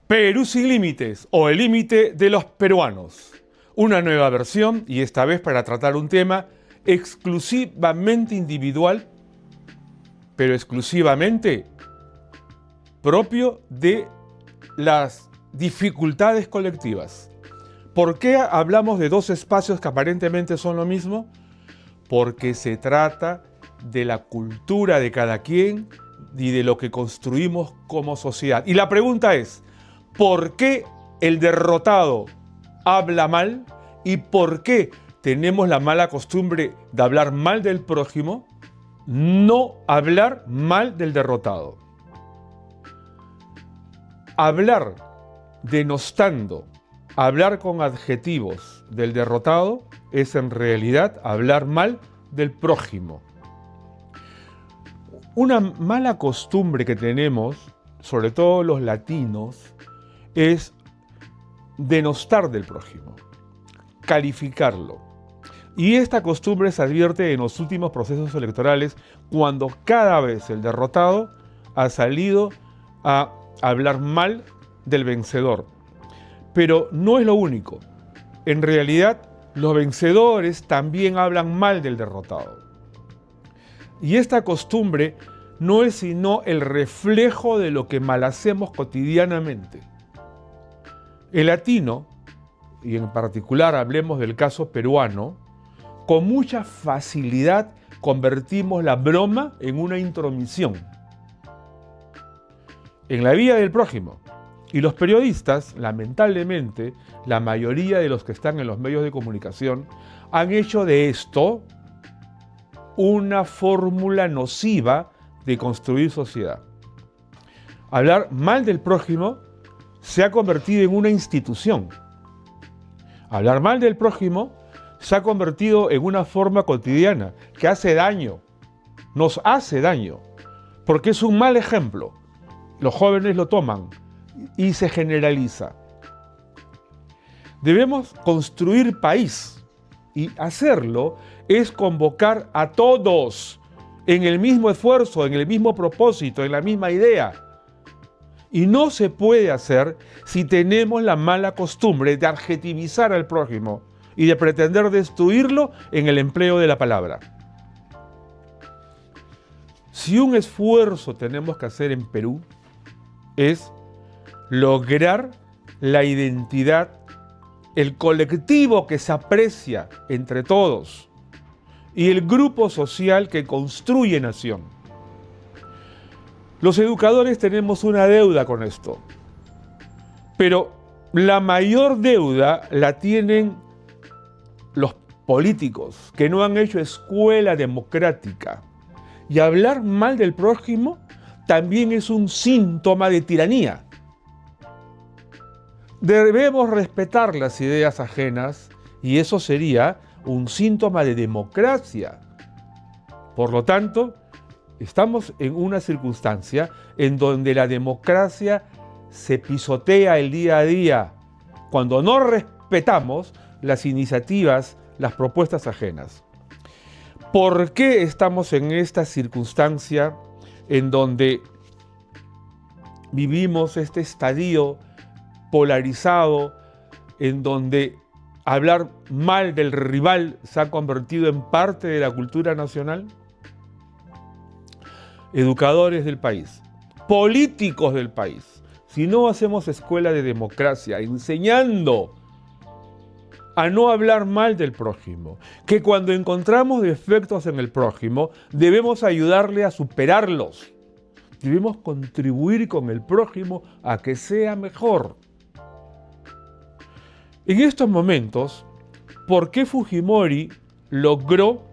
Perú sin límites, o el límite de los peruanos. Una nueva versión, y esta vez para tratar un tema exclusivamente individual, pero exclusivamente propio de las dificultades colectivas. ¿Por qué hablamos de dos espacios que aparentemente son lo mismo? Porque se trata de la cultura de cada quien y de lo que construimos como sociedad. Y la pregunta es, ¿por qué el derrotado habla mal? ¿Y por qué tenemos la mala costumbre de hablar mal del prójimo? No hablar mal del derrotado. Hablar denostando, hablar con adjetivos del derrotado es en realidad hablar mal del prójimo. Una mala costumbre que tenemos, sobre todo los latinos, es denostar del prójimo, calificarlo. Y esta costumbre se advierte en los últimos procesos electorales cuando cada vez el derrotado ha salido a hablar mal del vencedor. Pero no es lo único. En realidad, los vencedores también hablan mal del derrotado. Y esta costumbre no es sino el reflejo de lo que mal hacemos cotidianamente. El latino, y en particular hablemos del caso peruano, con mucha facilidad convertimos la broma en una intromisión en la vida del prójimo. Y los periodistas, lamentablemente, la mayoría de los que están en los medios de comunicación, han hecho de esto una fórmula nociva de construir sociedad. Hablar mal del prójimo se ha convertido en una institución. Hablar mal del prójimo se ha convertido en una forma cotidiana que hace daño, nos hace daño, porque es un mal ejemplo. Los jóvenes lo toman y se generaliza. Debemos construir país y hacerlo es convocar a todos en el mismo esfuerzo, en el mismo propósito, en la misma idea. Y no se puede hacer si tenemos la mala costumbre de adjetivizar al prójimo y de pretender destruirlo en el empleo de la palabra. Si un esfuerzo tenemos que hacer en Perú es lograr la identidad, el colectivo que se aprecia entre todos y el grupo social que construye nación. Los educadores tenemos una deuda con esto, pero la mayor deuda la tienen los políticos que no han hecho escuela democrática. Y hablar mal del prójimo también es un síntoma de tiranía. Debemos respetar las ideas ajenas y eso sería un síntoma de democracia. Por lo tanto, estamos en una circunstancia en donde la democracia se pisotea el día a día cuando no respetamos las iniciativas, las propuestas ajenas. ¿Por qué estamos en esta circunstancia en donde vivimos este estadio polarizado, en donde hablar mal del rival se ha convertido en parte de la cultura nacional? Educadores del país, políticos del país, si no hacemos escuela de democracia, enseñando a no hablar mal del prójimo, que cuando encontramos defectos en el prójimo, debemos ayudarle a superarlos. Debemos contribuir con el prójimo a que sea mejor. En estos momentos, ¿por qué Fujimori logró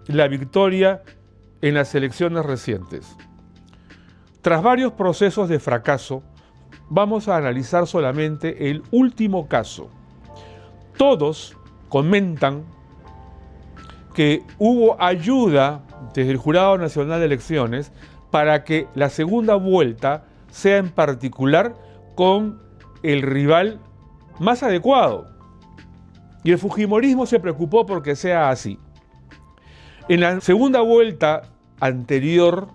la victoria en las elecciones recientes? Tras varios procesos de fracaso, vamos a analizar solamente el último caso. Todos comentan que hubo ayuda desde el Jurado Nacional de Elecciones para que la segunda vuelta sea en particular con el rival más adecuado. Y el fujimorismo se preocupó porque sea así. En la segunda vuelta anterior,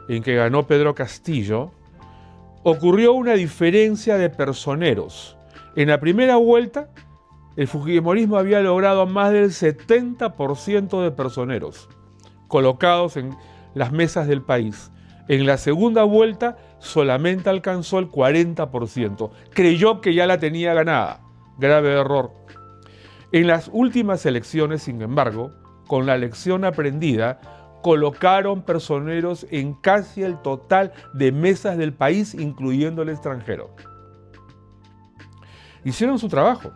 en que ganó Pedro Castillo, ocurrió una diferencia de personeros. En la primera vuelta, el fujimorismo había logrado más del 70% de personeros colocados en las mesas del país. En la segunda vuelta solamente alcanzó el 40%. Creyó que ya la tenía ganada. Grave error. En las últimas elecciones, sin embargo, con la lección aprendida, colocaron personeros en casi el total de mesas del país, incluyendo el extranjero. Hicieron su trabajo.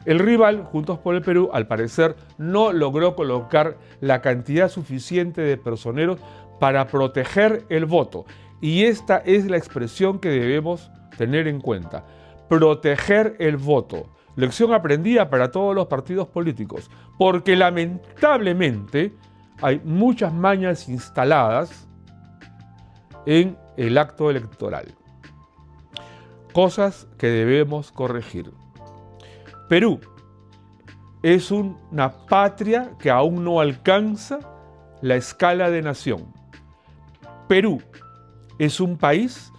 El rival, Juntos por el Perú, al parecer no logró colocar la cantidad suficiente de personeros para proteger el voto. Y esta es la expresión que debemos tener en cuenta. Proteger el voto. Lección aprendida para todos los partidos políticos. Porque lamentablemente hay muchas mañas instaladas en el acto electoral. Cosas que debemos corregir. Perú es una patria que aún no alcanza la escala de nación. Perú es un país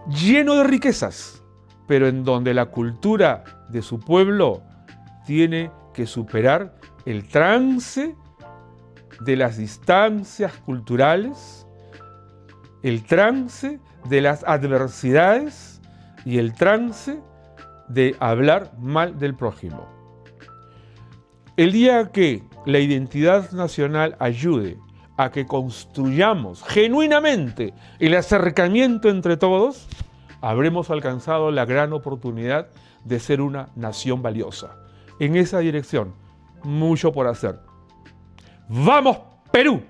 lleno de riquezas, pero en donde la cultura de su pueblo tiene que superar el trance de las distancias culturales, el trance de las adversidades y el trance de hablar mal del prójimo. El día que la identidad nacional ayude a que construyamos genuinamente el acercamiento entre todos, habremos alcanzado la gran oportunidad de ser una nación valiosa. En esa dirección, mucho por hacer. ¡Vamos, Perú!